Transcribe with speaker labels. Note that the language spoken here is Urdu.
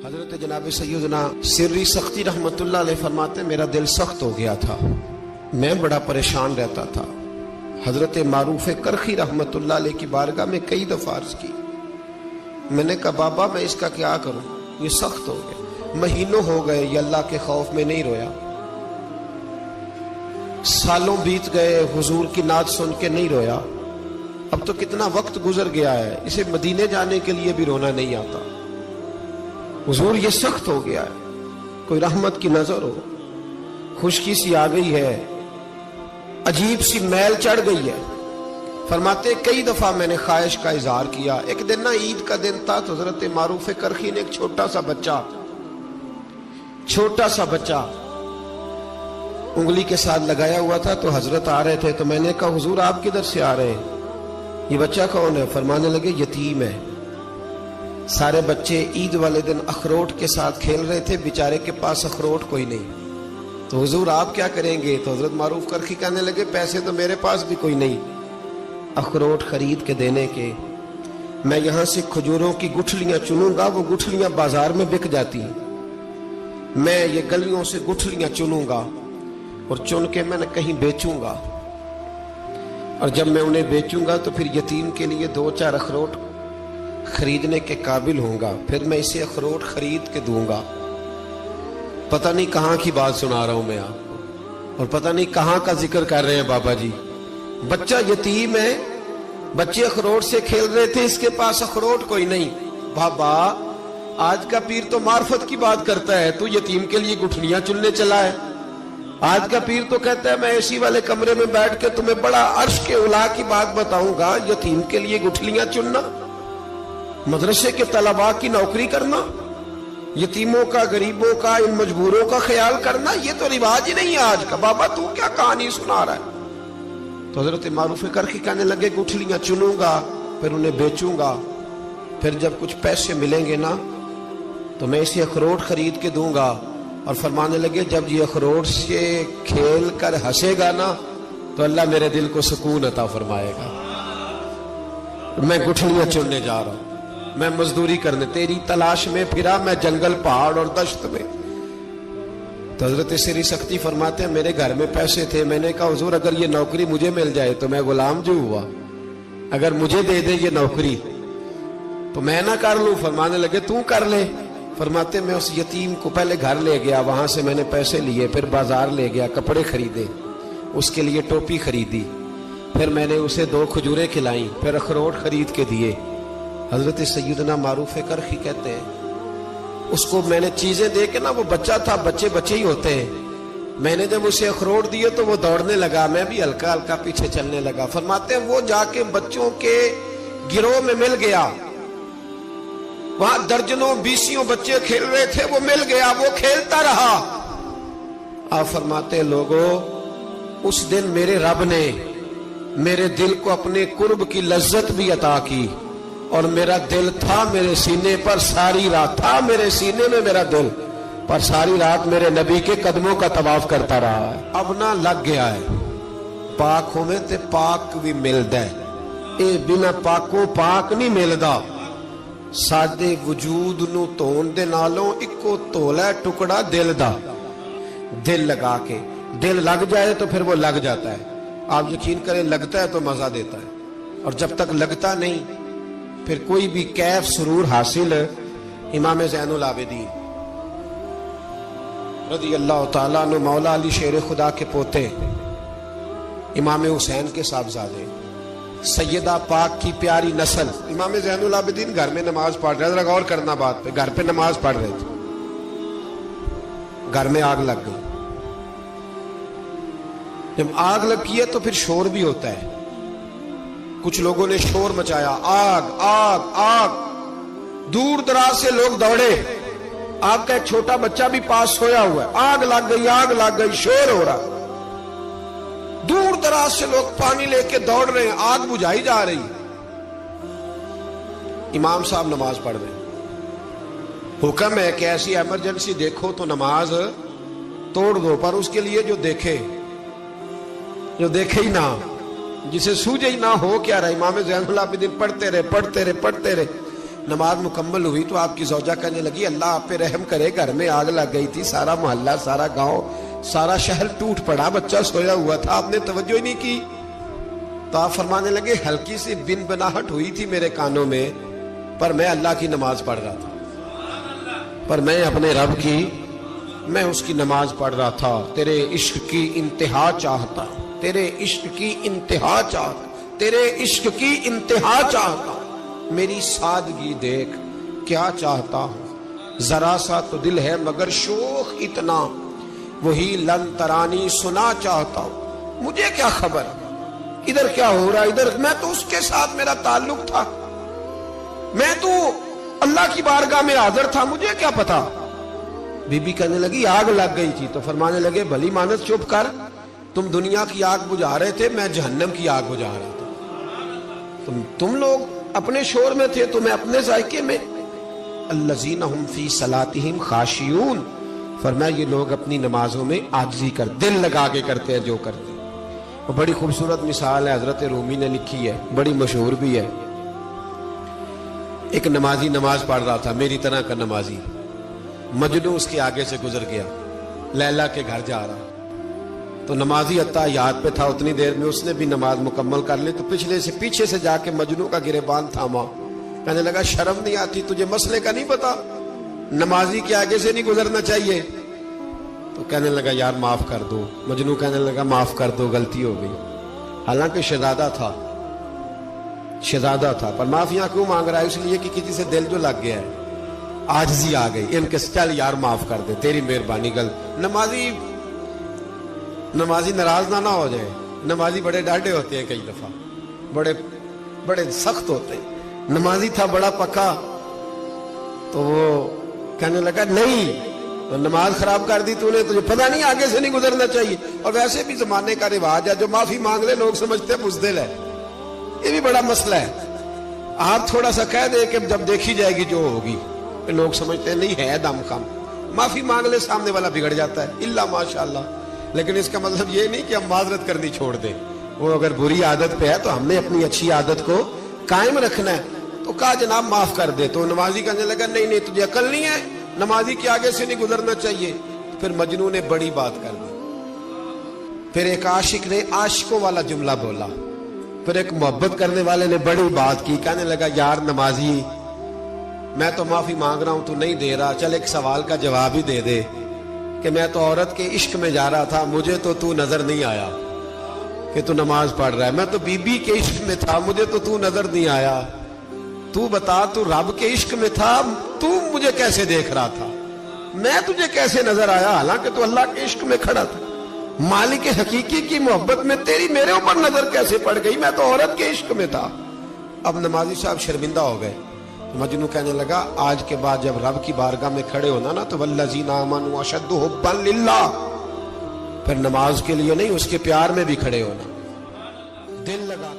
Speaker 1: حضرت جناب سیدنا سری سختی رحمتullah علیہ فرماتے ہیں میرا دل سخت ہو گیا تھا، میں بڑا پریشان رہتا تھا۔ حضرت معروف کرخی رحمتullah علیہ کی بارگاہ میں کئی دفعہ عرض کی، میں نے کہا بابا میں اس کا کیا کروں، یہ سخت ہو گیا، مہینوں ہو گئے یہ اللہ کے خوف میں نہیں رویا، سالوں بیت گئے حضور کی نعت سن کے نہیں رویا، اب تو کتنا وقت گزر گیا ہے، اسے مدینے جانے کے لیے بھی رونا نہیں آتا، حضور یہ سخت ہو گیا ہے، کوئی رحمت کی نظر ہو، خشکی سی آ گئی ہے، عجیب سی میل چڑھ گئی ہے۔ فرماتے کئی دفعہ میں نے خواہش کا اظہار کیا۔ ایک دن نا عید کا دن تھا تو حضرت معروف کرخی نے ایک چھوٹا سا بچہ انگلی کے ساتھ لگایا ہوا تھا، تو حضرت آ رہے تھے تو میں نے کہا حضور آپ کدھر سے آ رہے ہیں، یہ بچہ کون ہے؟ فرمانے لگے یتیم ہے۔ سارے بچے عید والے دن اخروٹ کے ساتھ کھیل رہے تھے، بیچارے کے پاس اخروٹ کوئی نہیں، تو حضور آپ کیا کریں گے؟ تو حضرت معروف کرخی کہنے لگے پیسے تو میرے پاس بھی کوئی نہیں اخروٹ خرید کے دینے کے، میں یہاں سے کھجوروں کی گٹھلیاں چنوں گا، وہ گٹھلیاں بازار میں بک جاتی ہیں، میں یہ گلیوں سے گٹھلیاں چنوں گا اور چن کے میں نے کہیں بیچوں گا، اور جب میں انہیں بیچوں گا تو پھر یتیم کے لیے 2-4 اخروٹ خریدنے کے قابل ہوں گا، پھر میں اسے اخروٹ خرید کے دوں گا۔ پتہ نہیں کہاں کی بات سنا رہا ہوں میں آپ کو، اور پتہ نہیں کہاں کا ذکر کر رہے ہیں بابا جی۔ بچہ یتیم ہے، بچے اخروٹ سے کھیل رہے تھے، اس کے پاس اخروٹ کوئی نہیں۔ بابا آج کا پیر تو معرفت کی بات کرتا ہے، تو یتیم کے لیے گٹھلیاں چننے چلا ہے۔ آج کا پیر تو کہتا ہے میں اے سی والے کمرے میں بیٹھ کے تمہیں بڑا عرش کے اعلیٰ کی بات بتاؤں گا، یتیم کے لیے گٹھلیاں چننا، مدرسے کے طلباء کی نوکری کرنا، یتیموں کا، غریبوں کا، ان مجبوروں کا خیال کرنا، یہ تو رواج ہی نہیں ہے آج کا۔ بابا تو کیا کہانی سنا رہا ہے؟ تو حضرت معروف کرخی کہنے لگے گٹھلیاں چنوں گا، پھر انہیں بیچوں گا، پھر جب کچھ پیسے ملیں گے نا تو میں اسے اخروٹ خرید کے دوں گا، اور فرمانے لگے جب یہ اخروٹ سے کھیل کر ہنسے گا نا تو اللہ میرے دل کو سکون عطا فرمائے گا۔ میں گٹھلیاں چننے جا رہا ہوں، میں مزدوری کرنے تیری تلاش میں پھرا میں جنگل پہاڑ اور دشت میں۔ تو حضرت سری سختی فرماتے ہیں میرے گھر میں پیسے تھے، میں نے کہا حضور اگر یہ نوکری مجھے مل جائے تو میں غلام جو ہوا، اگر مجھے دے دے یہ نوکری تو میں نہ کر لوں؟ فرمانے لگے تو کر لے۔ فرماتے میں اس یتیم کو پہلے گھر لے گیا، وہاں سے میں نے پیسے لیے، پھر بازار لے گیا، کپڑے خریدے، اس کے لیے ٹوپی خریدی، پھر میں نے اسے 2 کھجوریں کھلائیں، پھر اخروٹ خرید کے دیے۔ حضرت سیدنا معروف کرخی کہتے ہیں اس کو میں نے چیزیں دے کے نا، وہ بچہ تھا، بچے ہی ہوتے ہیں، میں نے جب اسے اخروٹ دیے تو وہ دوڑنے لگا، میں بھی ہلکا ہلکا پیچھے چلنے لگا۔ فرماتے ہیں وہ جا کے بچوں کے گروہ میں مل گیا، وہاں درجنوں 20 بچے کھیل رہے تھے، وہ مل گیا، وہ کھیلتا رہا۔ آپ فرماتے ہیں لوگوں اس دن میرے رب نے میرے دل کو اپنے قرب کی لذت بھی عطا کی، اور میرا دل تھا میرے سینے پر ساری رات، تھا میرے سینے میں میرا دل، پر ساری رات میرے نبی کے قدموں کا طواف کرتا رہا ہے۔ اب نہ لگ گیا ہے، پاک ہوئے تے پاک بھی ملدا ہے، اے بنا پاکوں پاک نہیں ملدا۔ سادے وجود نو تون دے نالوں اکو تولا ٹکڑا دل دا، دل لگا کے، دل لگ جائے تو پھر وہ لگ جاتا ہے۔ آپ یقین کریں لگتا ہے تو مزہ دیتا ہے، اور جب تک لگتا نہیں پھر کوئی بھی کیف سرور حاصل۔ امام زین العابدین رضی اللہ تعالیٰ عنہ مولا علی شیر خدا کے پوتے، امام حسین کے صاحبزادے، سیدہ پاک کی پیاری نسل، امام زین العابدین گھر میں نماز پڑھ رہے، ذرا غور کرنا بات پہ، گھر پہ نماز پڑھ رہے تھے، گھر میں آگ لگ گئی۔ جب آگ لگی ہے تو پھر شور بھی ہوتا ہے، کچھ لوگوں نے شور مچایا، آگ آگ آگ، دور دراز سے لوگ دوڑے، آپ کا ایک چھوٹا بچہ بھی پاس سویا ہوا ہے، آگ لگ گئی، شور ہو رہا، دور دراز سے لوگ پانی لے کے دوڑ رہے ہیں، آگ بجھائی جا رہی۔ امام صاحب نماز پڑھ رہے ہیں، حکم ہے کہ ایسی ایمرجنسی دیکھو تو نماز توڑ دو، پر اس کے لیے جو دیکھے ہی نہ، جسے سوجے ہی نہ ہو کیا رہا۔ امام زین العابدین پڑھتے رہے، نماز مکمل ہوئی تو آپ کی زوجہ کہنے لگی اللہ آپ پہ رحم کرے، گھر میں آگ لگ گئی تھی، سارا محلہ، سارا گاؤں، سارا شہر ٹوٹ پڑا، بچہ سویا ہوا تھا، آپ نے توجہ ہی نہیں کی۔ تو آپ فرمانے لگے ہلکی سی بن بناہٹ ہوئی تھی میرے کانوں میں، پر میں اللہ کی نماز پڑھ رہا تھا، پر میں اپنے رب کی، میں اس کی نماز پڑھ رہا تھا، تیرے عشق کی انتہا چاہتا، تیرے عشق کی انتہا چاہتا، تیرے عشق کی انتہا چاہتا، میری سادگی دیکھ کیا چاہتا ہوں، ذرا سا تو دل ہے مگر شوق اتنا، وہی لن ترانی سنا چاہتا ہوں، مجھے کیا خبر ادھر کیا ہو رہا، ادھر میں تو اس کے ساتھ میرا تعلق تھا، میں تو اللہ کی بارگاہ میں حاضر تھا، مجھے کیا پتا۔ بی بی کہنے لگی آگ لگ گئی تھی، تو فرمانے لگے بھلی مانس چپ کر، تم دنیا کی آگ بجھا رہے تھے، میں جہنم کی آگ بجھا رہا تھا، تم لوگ اپنے شور میں تھے تو میں اپنے ذائقے میں۔ الذین ہم فی صلاتہم خاشعون، فرمایا یہ لوگ اپنی نمازوں میں عاجزی کر، دل لگا کے کرتے ہیں جو کرتے ہیں۔ وہ بڑی خوبصورت مثال ہے، حضرت رومی نے لکھی ہے، بڑی مشہور بھی ہے۔ ایک نمازی نماز پڑھ رہا تھا، میری طرح کا نمازی، مجنو اس کے آگے سے گزر گیا، لیلا کے گھر جا رہا، تو نمازی اتحیات پہ تھا، اتنی دیر میں اس نے بھی نماز مکمل کر لی، تو پیچھے سے جا کے مجنو کا گریبان تھاما، کہنے لگا شرم نہیں آتی تجھے، مسئلے کا نہیں پتا، نمازی کے آگے سے نہیں گزرنا چاہیے؟ تو کہنے لگا یار معاف کر دو، مجنو کہنے لگا معاف کر دو، غلطی ہو گئی، حالانکہ شہزادہ تھا، پر معافیاں کیوں مانگ رہا ہے؟ اس لیے کہ کسی سے دل جو لگ گیا ہے، عاجزی آ گئی، ان کے چل یار معاف کر دے، تیری مہربانی، غلط۔ نمازی ناراض نہ ہو جائے، نمازی بڑے ڈاڈے ہوتے ہیں، کئی دفعہ بڑے سخت ہوتے ہیں، نمازی تھا بڑا پکا، تو وہ کہنے لگا نہیں، تو نماز خراب کر دی تو نے، تجھے پتہ نہیں آگے سے نہیں گزرنا چاہیے، اور ویسے بھی زمانے کا رواج ہے، جو معافی مانگ لے لوگ سمجھتے ہیں بزدل ہے، یہ بھی بڑا مسئلہ ہے۔ آپ تھوڑا سا کہہ دے کہ جب دیکھی جائے گی جو ہوگی، لوگ سمجھتے ہیں نہیں ہے دم کم، معافی مانگ لے سامنے والا بگڑ جاتا ہے، الا ماشاءاللہ، لیکن اس کا مطلب یہ نہیں کہ ہم معذرت کرنی چھوڑ دیں، وہ اگر بری عادت پہ ہے تو ہم نے اپنی اچھی عادت کو قائم رکھنا ہے۔ تو کہا جناب معاف کر دے، تو نمازی کہنے لگا نہیں تجھے عقل نہیں ہے، نمازی کے آگے سے نہیں گزرنا چاہیے۔ پھر مجنون نے بڑی بات کر دی، پھر ایک عاشق نے عاشقوں والا جملہ بولا، پھر ایک محبت کرنے والے نے بڑی بات کی، کہنے لگا یار نمازی میں تو معافی مانگ رہا ہوں تو نہیں دے رہا، چل ایک سوال کا جواب ہی دے دے کہ میں تو عورت کے عشق میں جا رہا تھا، مجھے تو نظر نہیں آیا کہ تو نماز پڑھ رہا ہے، میں تو بی بی کے عشق میں تھا، مجھے تو نظر نہیں آیا، تو بتا تو رب کے عشق میں تھا، تو مجھے کیسے دیکھ رہا تھا، میں تجھے کیسے نظر آیا، حالانکہ تو اللہ کے عشق میں کھڑا تھا، مالک حقیقی کی محبت میں تیری میرے اوپر نظر کیسے پڑ گئی، میں تو عورت کے عشق میں تھا۔ اب نمازی صاحب شرمندہ ہو گئے۔ مجنو کہنے لگا آج کے بعد جب رب کی بارگاہ میں کھڑے ہونا نا تو والذین آمنوا اشد حبا للہ، پھر نماز کے لیے نہیں، اس کے پیار میں بھی کھڑے ہونا، دل لگا